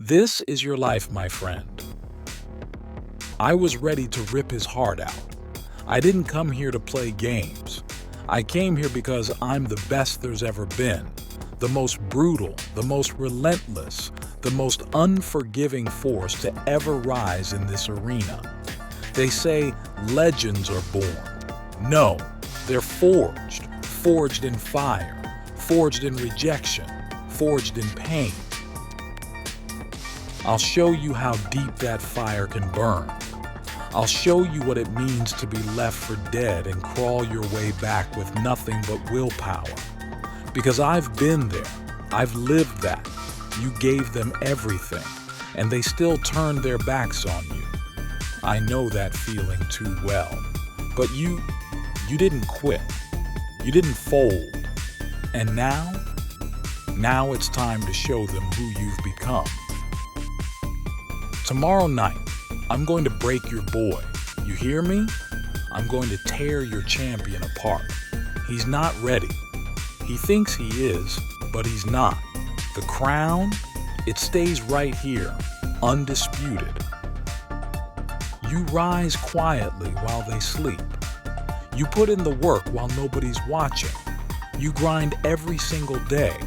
This is your life, my friend. I was ready to rip his heart out. I didn't come here to play games. I came here because I'm the best there's ever been. The most brutal, the most relentless, the most unforgiving force to ever rise in this arena. They say legends are born. No, they're forged. Forged in fire, forged in rejection, forged in pain. I'll show you how deep that fire can burn. I'll show you what it means to be left for dead and crawl your way back with nothing but willpower. Because I've been there. I've lived that. You gave them everything, and they still turned their backs on you. I know that feeling too well. But you didn't quit. You didn't fold. And now it's time to show them who you've become. Tomorrow night, I'm going to break your boy. You hear me? I'm going to tear your champion apart. He's not ready. He thinks he is, but he's not. The crown, it stays right here, undisputed. You rise quietly while they sleep. You put in the work while nobody's watching. You grind every single day.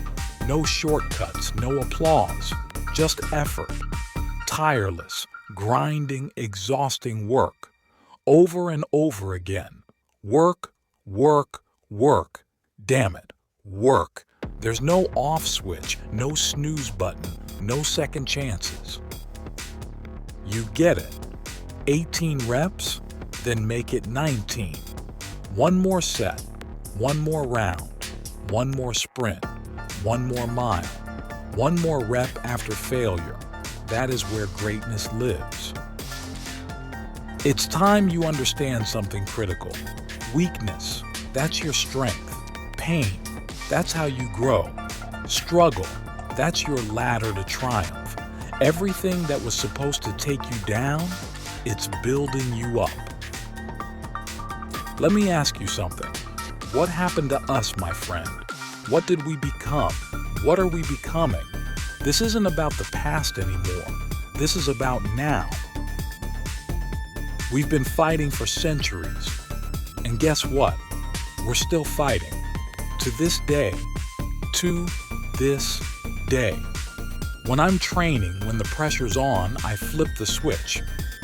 No shortcuts, no applause, just effort. Tireless, grinding, exhausting work. Over and over again. Work, work, work. Damn it, work. There's no off switch, no snooze button, no second chances. You get it. 18 reps, then make it 19. One more set, one more round, one more sprint, one more mile, one more rep after failure. That is where greatness lives. It's time you understand something critical. Weakness, that's your strength. Pain, that's how you grow. Struggle, that's your ladder to triumph. Everything that was supposed to take you down, it's building you up. Let me ask you something. What happened to us, my friend? What did we become? What are we becoming? This isn't about the past anymore. This is about now. We've been fighting for centuries. And guess what? We're still fighting. To this day. To this day. When I'm training, when the pressure's on, I flip the switch.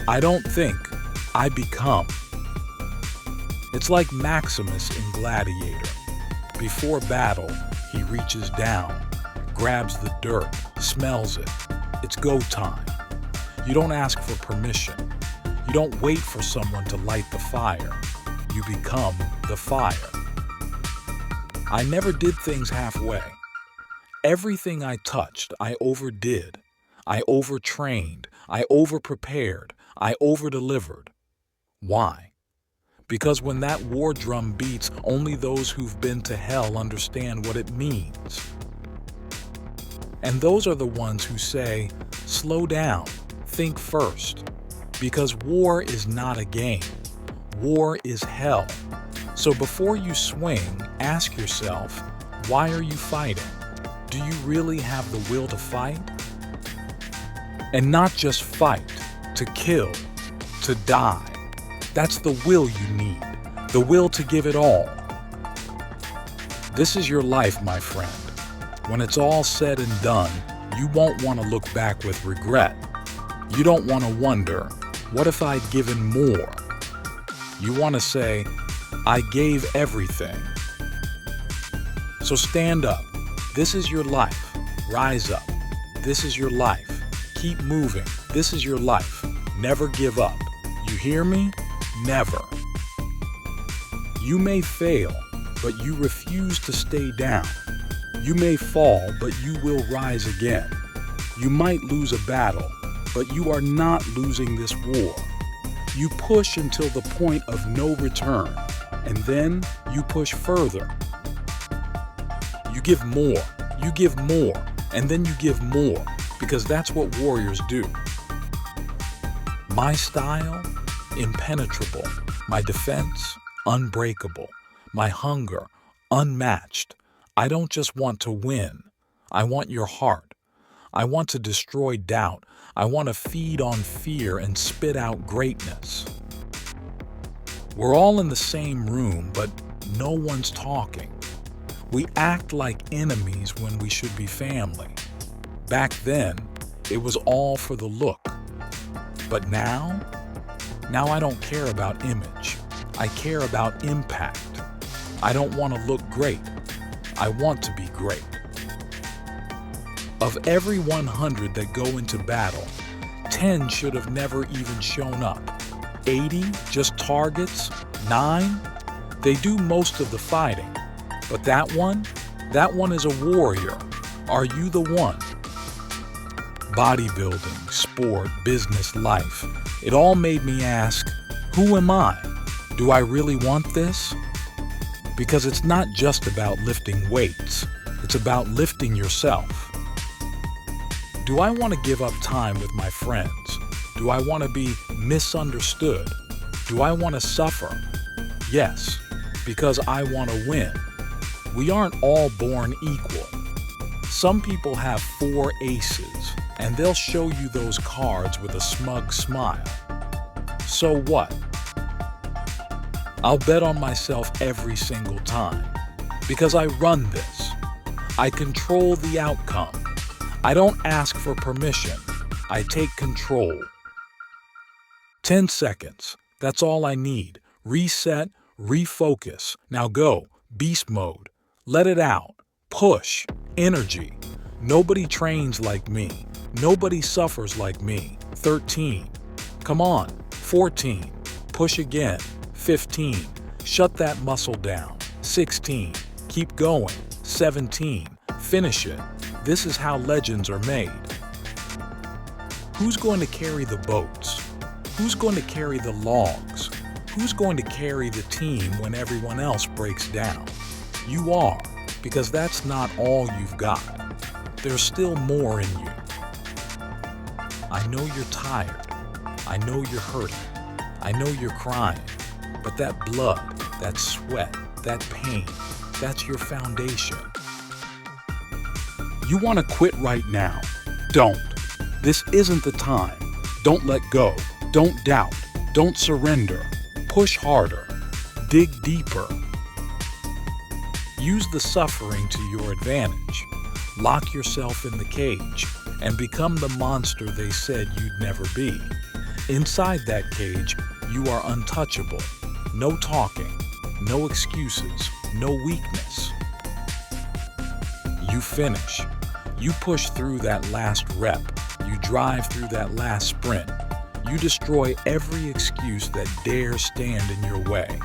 I don't think, I become. It's like Maximus in Gladiator. Before battle, he reaches down, grabs the dirt, smells it. It's go time. You don't ask for permission. You don't wait for someone to light the fire. You become the fire. I never did things halfway. Everything I touched, I overdid. I overtrained. I overprepared. I overdelivered. Why? Because when that war drum beats, only those who've been to hell understand what it means. And those are the ones who say, slow down, think first. Because war is not a game. War is hell. So before you swing, ask yourself, why are you fighting? Do you really have the will to fight? And not just fight, to kill, to die. That's the will you need, the will to give it all. This is your life, my friend. When it's all said and done, you won't want to look back with regret. You don't want to wonder, what if I'd given more? You want to say, I gave everything. So stand up. This is your life. Rise up. This is your life. Keep moving. This is your life. Never give up. You hear me? Never. You may fail, but you refuse to stay down. You may fall, but you will rise again. You might lose a battle, but you are not losing this war. You push until the point of no return, and then you push further. You give more, and then you give more, because that's what warriors do. My style? Impenetrable. My defense? Unbreakable. My hunger? Unmatched. I don't just want to win. I want your heart. I want to destroy doubt. I want to feed on fear and spit out greatness. We're all in the same room, but no one's talking. We act like enemies when we should be family. Back then, it was all for the look. But now I don't care about image. I care about impact. I don't want to look great. I want to be great. Of every 100 that go into battle, 10 should have never even shown up. 80 just targets. 9, they do most of the fighting. But that one is a warrior. Are you the one? Bodybuilding, sport, business, life. It all made me ask, who am I? Do I really want this? Because it's not just about lifting weights. It's about lifting yourself. Do I want to give up time with my friends? Do I want to be misunderstood? Do I want to suffer? Yes, because I want to win. We aren't all born equal. Some people have 4 aces, and they'll show you those cards with a smug smile. So what? I'll bet on myself every single time, because I run this. I control the outcome. I don't ask for permission. I take control. 10 seconds. That's all I need. Reset, refocus. Now go. Beast mode. Let it out. Push. Energy. Nobody trains like me. Nobody suffers like me. 13. Come on. 14. Push again. 15. Shut that muscle down. 16. Keep going. 17. Finish it. This is how legends are made. Who's going to carry the boats? Who's going to carry the logs? Who's going to carry the team when everyone else breaks down? You are, because that's not all you've got. There's still more in you. I know you're tired. I know you're hurting. I know you're crying. But that blood, that sweat, that pain, that's your foundation. You want to quit right now? Don't. This isn't the time. Don't let go. Don't doubt. Don't surrender. Push harder. Dig deeper. Use the suffering to your advantage. Lock yourself in the cage and become the monster they said you'd never be. Inside that cage, you are untouchable. No talking, no excuses, no weakness. You finish. You push through that last rep. You drive through that last sprint. You destroy every excuse that dares stand in your way.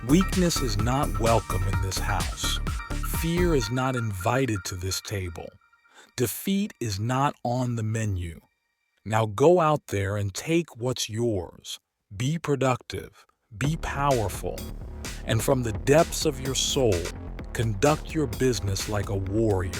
Weakness is not welcome in this house. Fear is not invited to this table. Defeat is not on the menu. Now go out there and take what's yours. Be productive. Be powerful. And from the depths of your soul, conduct your business like a warrior.